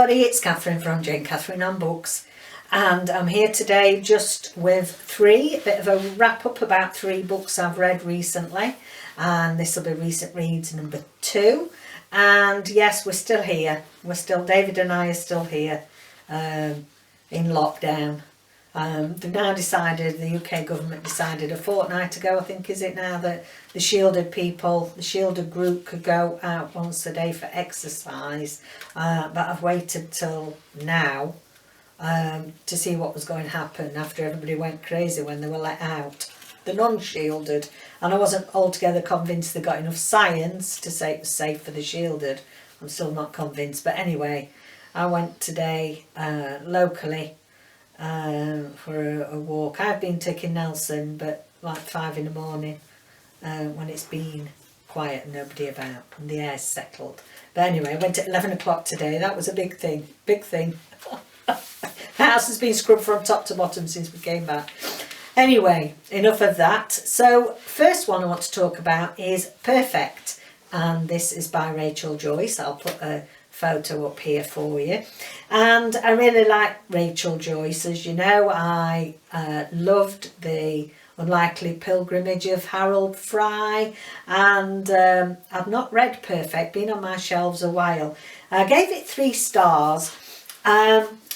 everybody, it's Catherine from Jayne, Catherine on Books, and I'm here today just with a bit of a wrap up about 3 books I've read recently, and this will be recent reads number 2. And yes, we're still here, David and I are still here in lockdown. They've now decided, the UK government decided a fortnight ago, I think is it now, that the shielded people, the shielded group could go out once a day for exercise, but I've waited till now to see what was going to happen after everybody went crazy when they were let out, the non-shielded, and I wasn't altogether convinced they got enough science to say it was safe for the shielded. I'm still not convinced, but anyway, I went today locally for a walk. I've been taking Nelson, but like 5 in the morning when it's been quiet and nobody about and the air's settled. But anyway, I went at 11 o'clock today. That was a big thing. The house has been scrubbed from top to bottom since we came back. Anyway, enough of that. So first one I want to talk about is Perfect, and this is by Rachel Joyce. I'll put a photo up here for you, and I really like Rachel Joyce. As you know, I loved The Unlikely Pilgrimage of Harold Fry, and I've not read Perfect, been on my shelves a while. I gave it 3 stars.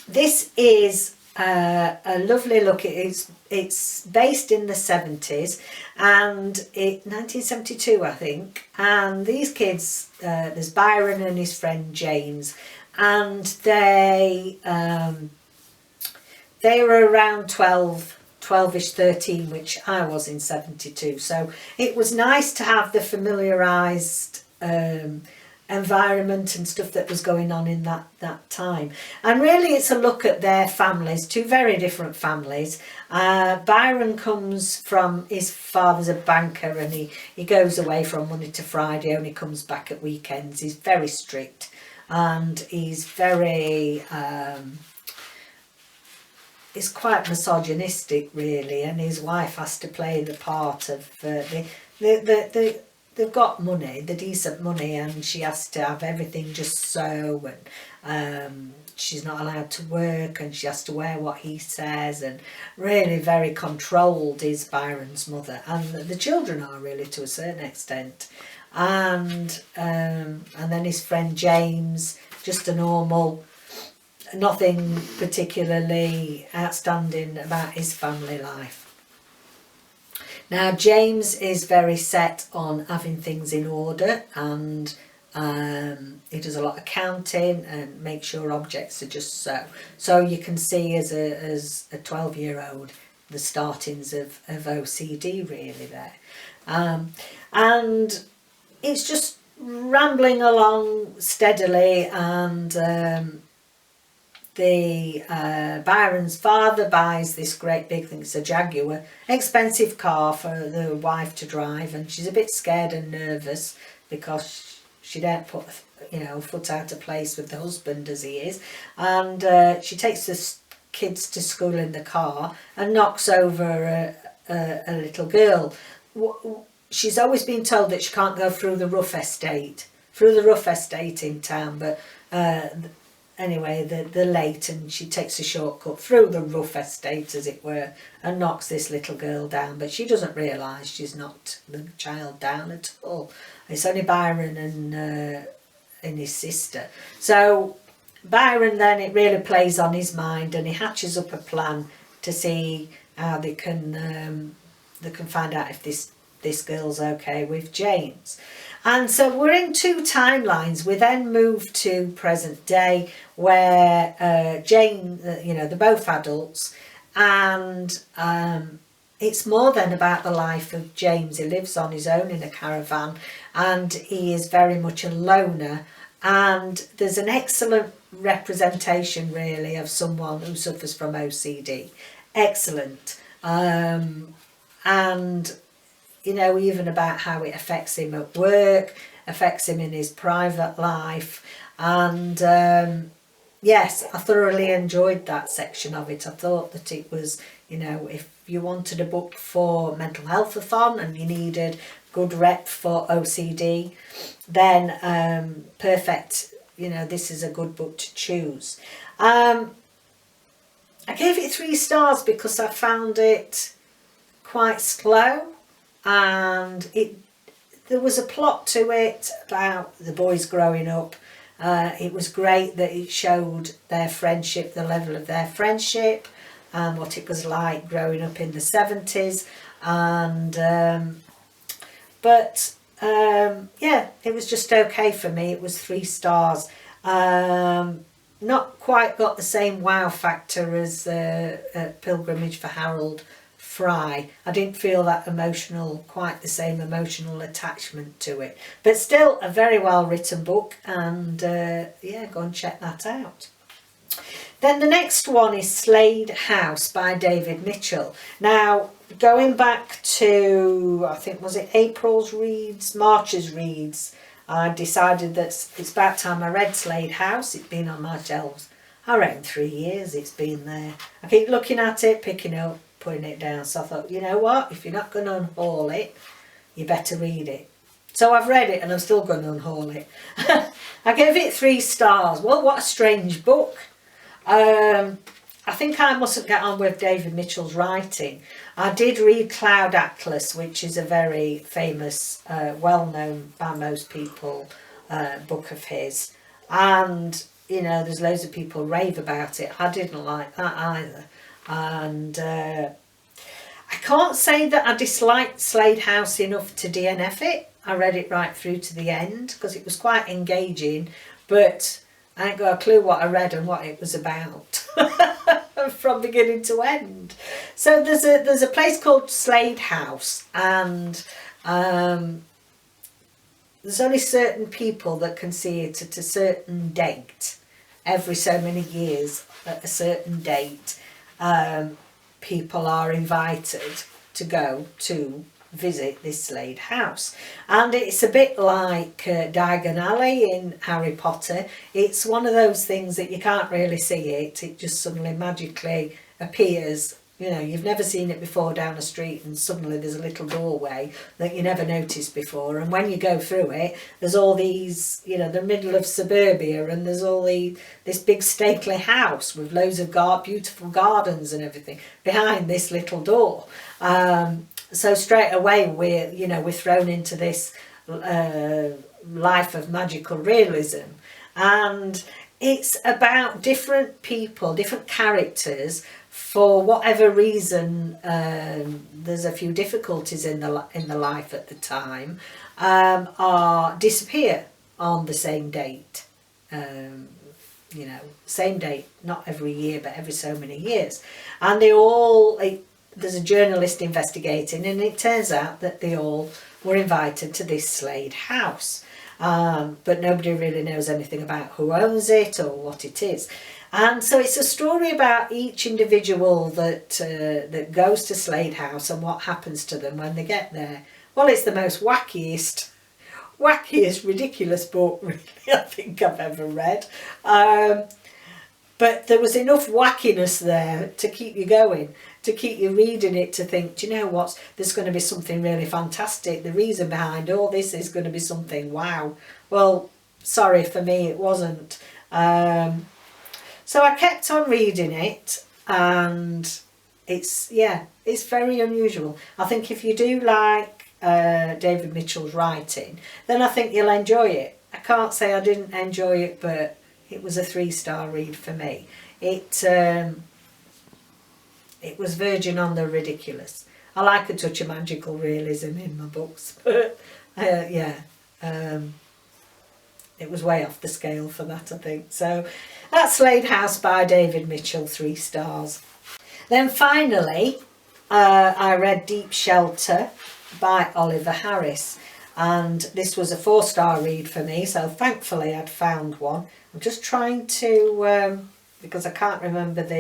This is a lovely look. It's based in the 70s, and 1972 I think, and these kids, there's Byron and his friend James, and they were around 12ish, 13, which I was in 72, so it was nice to have the familiarised environment and stuff that was going on in that time. And really it's a look at their families, 2 very different families. Byron comes from, his father's a banker, and he goes away from Monday to Friday, only comes back at weekends. He's very strict, and he's very he's quite misogynistic really, and his wife has to play the part of they've got money, the decent money, and she has to have everything just so, and she's not allowed to work, and she has to wear what he says, and really very controlled is Byron's mother, and the children are really to a certain extent. And then his friend James, just a normal, nothing particularly outstanding about his family life. Now James is very set on having things in order, and he does a lot of counting and make sure objects are just so. So you can see as a 12-year-old the startings of OCD really there. And it's just rambling along steadily, and Byron's father buys this great big thing, it's a Jaguar, expensive car for the wife to drive, and she's a bit scared and nervous because she don't put, foot out of place with the husband as he is, and she takes the kids to school in the car and knocks over a little girl. She's always been told that she can't go through the rough estate in town, but anyway, they're late, and she takes a shortcut through the rough estate, as it were, and knocks this little girl down. But she doesn't realise she's knocked the child down at all. It's only Byron and his sister. So Byron then, it really plays on his mind, and he hatches up a plan to see how they can find out if this girl's okay with James. And so we're in 2 timelines. We then move to present day, where Jayne, they're both adults, and it's more than about the life of James. He lives on his own in a caravan, and he is very much a loner, and there's an excellent representation really of someone who suffers from OCD. Excellent. And even about how it affects him at work, affects him in his private life. And yes, I thoroughly enjoyed that section of it. I thought that it was, if you wanted a book for mental health-a-thon and you needed good rep for OCD, then Perfect you know, this is a good book to choose. I gave it 3 stars because I found it quite slow, and there was a plot to it about the boys growing up. It was great that it showed their friendship, the level of their friendship, and what it was like growing up in the 70s. And yeah, it was just okay for me. It was 3 stars. Not quite got the same wow factor as Pilgrimage for Harold Fry. I didn't feel that quite the same emotional attachment to it. But still a very well written book, and yeah, go and check that out. Then the next one is Slade House by David Mitchell. Now, going back to, I think, was it April's reads, March's reads, I decided that it's about time I read Slade House. It's been on my shelves, I reckon 3 years it's been there. I keep looking at it, picking up, putting it down. So I thought, you know what, if you're not going to unhaul it, you better read it. So I've read it and I'm still going to unhaul it. I gave it 3 stars. Well, what a strange book. I think I mustn't get on with David Mitchell's writing. I did read Cloud Atlas, which is a very famous, well-known by most people, book of his. And, you know, there's loads of people rave about it. I didn't like that either. And I can't say that I disliked Slade House enough to DNF it. I read it right through to the end because it was quite engaging, but I ain't got a clue what I read and what it was about from beginning to end. So there's a place called Slade House, and there's only certain people that can see it at a certain date. Every so many years, at a certain date, people are invited to go to visit this Slade House, and it's a bit like Diagon Alley in Harry Potter. It's one of those things that you can't really see it just suddenly magically appears. You know, you've never seen it before down the street, and suddenly there's a little doorway that you never noticed before, and when you go through it, there's all these, you know, the middle of suburbia, and there's all this big stately house with loads of beautiful gardens and everything behind this little door. So straight away we're thrown into this life of magical realism, and it's about different people, different characters. For whatever reason, there's a few difficulties in the life at the time, disappear on the same date. Same date, not every year, but every so many years, and there's a journalist investigating, and it turns out that they all were invited to this Slade House, but nobody really knows anything about who owns it or what it is. And so it's a story about each individual that goes to Slade House and what happens to them when they get there. Well, it's the most wackiest, ridiculous book, really, I think I've ever read. But there was enough wackiness there to keep you going, to keep you reading it, to think, do you know what, there's going to be something really fantastic. The reason behind all this is going to be something wow. Well, sorry, for me it wasn't. So I kept on reading it, and it's very unusual. I think if you do like David Mitchell's writing, then I think you'll enjoy it. I can't say I didn't enjoy it, but it was a 3-star read for me. It was verging on the ridiculous. I like a touch of magical realism in my books, but it was way off the scale for that, I think. So that's Slade House by David Mitchell, 3 stars. Then finally, I read Deep Shelter by Oliver Harris, and this was a 4-star read for me, so thankfully I'd found one. I'm just trying to, because I can't remember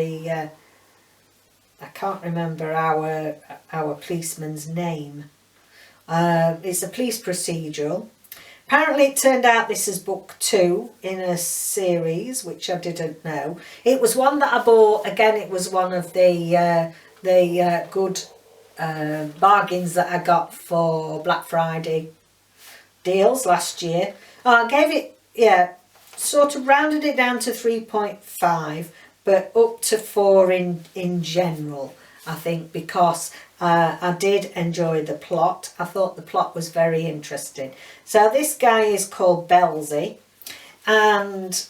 our policeman's name. It's a police procedural. Apparently it turned out this is book 2 in a series, which I didn't know. It was one that I bought. Again, it was one of the good bargains that I got for Black Friday deals last year. I gave it, sort of rounded it down to 3.5, but up to 4 in general, I think, because I did enjoy the plot. I thought the plot was very interesting. So this guy is called Belzy, and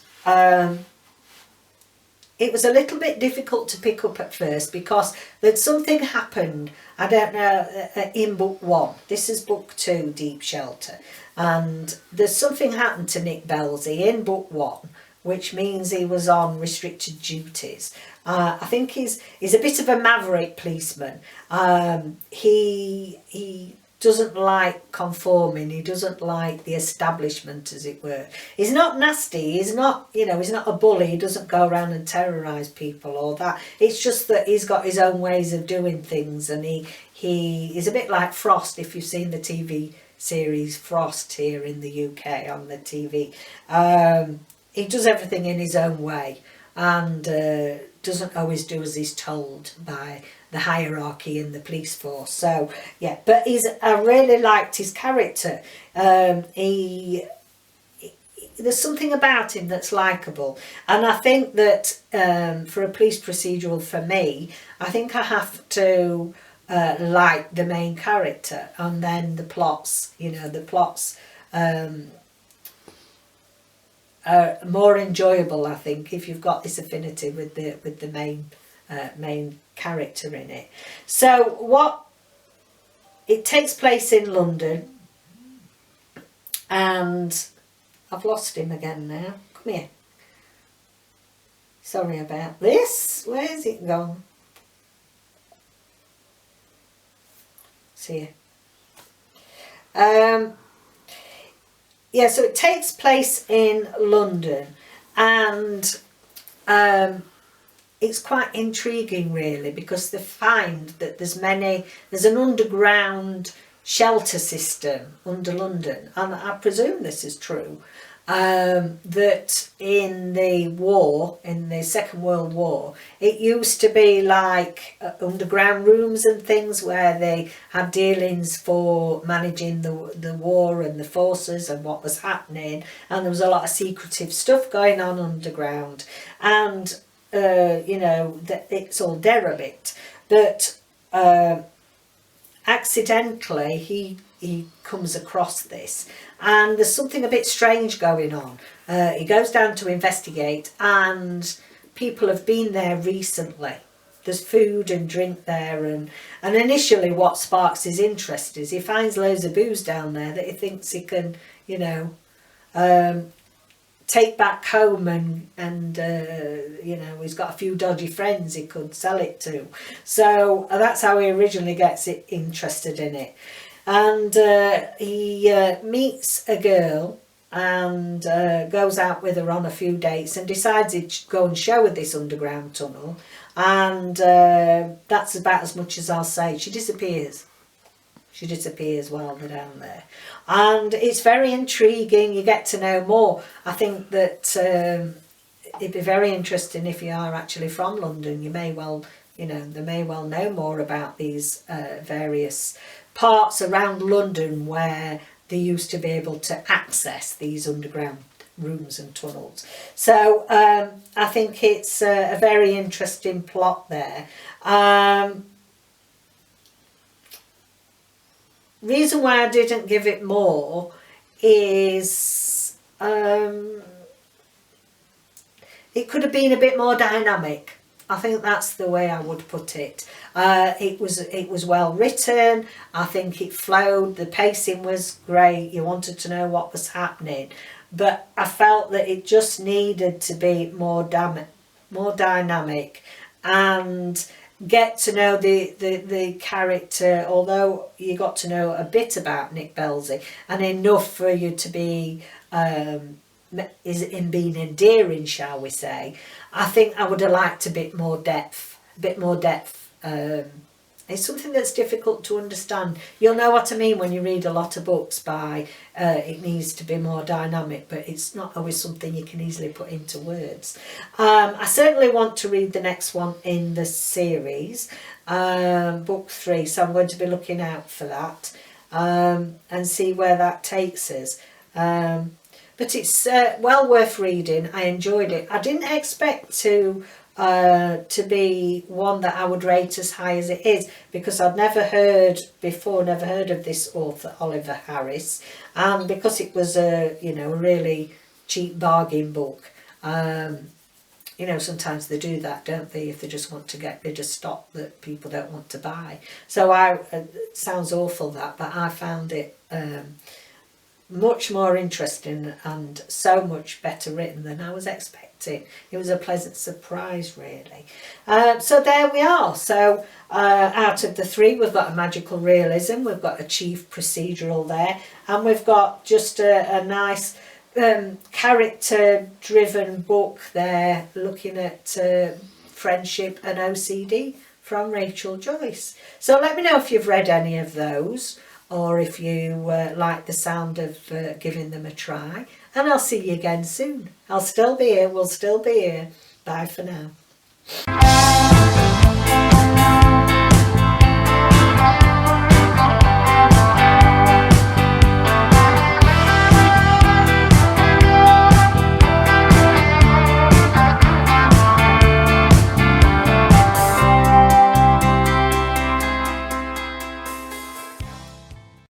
it was a little bit difficult to pick up at first because there'd something happened, I don't know, in book 1. This is book 2, Deep Shelter. And there's something happened to Nick Belzy in book 1, which means he was on restricted duties. I think he's a bit of a maverick policeman. He doesn't like conforming. He doesn't like the establishment, as it were. He's not nasty. He's not, he's not a bully. He doesn't go around and terrorise people or that. It's just that he's got his own ways of doing things, and he is a bit like Frost, if you've seen the TV series Frost here in the UK on the TV. He does everything in his own way, and doesn't always do as he's told by the hierarchy in the police force. So yeah, but I really liked his character. There's something about him that's likeable, and I think that for a police procedural, for me, I think I have to like the main character, and then the plots. The plots are more enjoyable, I think, if you've got this affinity with the main character in it. So it takes place in London, and I've lost him again now. Come here. Sorry about this. Where's it gone? See you. Yeah, so it takes place in London, and it's quite intriguing, really, because they find that there's an underground shelter system under London, and I presume this is true, that in the Second World War, it used to be like underground rooms and things where they had dealings for managing the war and the forces and what was happening, and there was a lot of secretive stuff going on underground, and that it's all derelict, but accidentally he comes across this, and there's something a bit strange going on. He goes down to investigate, and people have been there recently. There's food and drink there, and initially what sparks his interest is he finds loads of booze down there that he thinks he can take back home, and he's got a few dodgy friends he could sell it to. So that's how he originally gets interested in it. And he meets a girl and goes out with her on a few dates and decides he'd go and show her this underground tunnel, and that's about as much as I'll say. She disappears while they're down there, and it's very intriguing. You get to know more. I think that it'd be very interesting if you are actually from London. You may well, they may well know more about these various parts around London where they used to be able to access these underground rooms and tunnels. So I think it's a very interesting plot there. Reason why I didn't give it more is it could have been a bit more dynamic. I think that's the way I would put it. It was well written. I think it flowed. The pacing was great. You wanted to know what was happening, but I felt that it just needed to be more dynamic, and get to know the character. Although you got to know a bit about Nick Belzy, and enough for you to be in being endearing, shall we say. I think I would have liked a bit more depth. It's something that's difficult to understand. You'll know what I mean when you read a lot of books by it needs to be more dynamic, but it's not always something you can easily put into words. I certainly want to read the next one in the series, book 3, so I'm going to be looking out for that, and see where that takes us. but it's well worth reading. I enjoyed it. I didn't expect to be one that I would rate as high as it is, because I'd never heard of this author Oliver Harris, and because it was a really cheap bargain book. Sometimes they do that, don't they, if they just want to get rid of stock that people don't want to buy. So it sounds awful that, but I found it much more interesting and so much better written than I was expecting. It was a pleasant surprise, really. So there we are. So out of the three, we've got a magical realism, we've got a chief procedural there, and we've got just a nice character driven book there, looking at friendship and OCD from Rachel Joyce. So let me know if you've read any of those, or if you like the sound of giving them a try, and I'll see you again soon. I'll still be here, we'll still be here. Bye for now.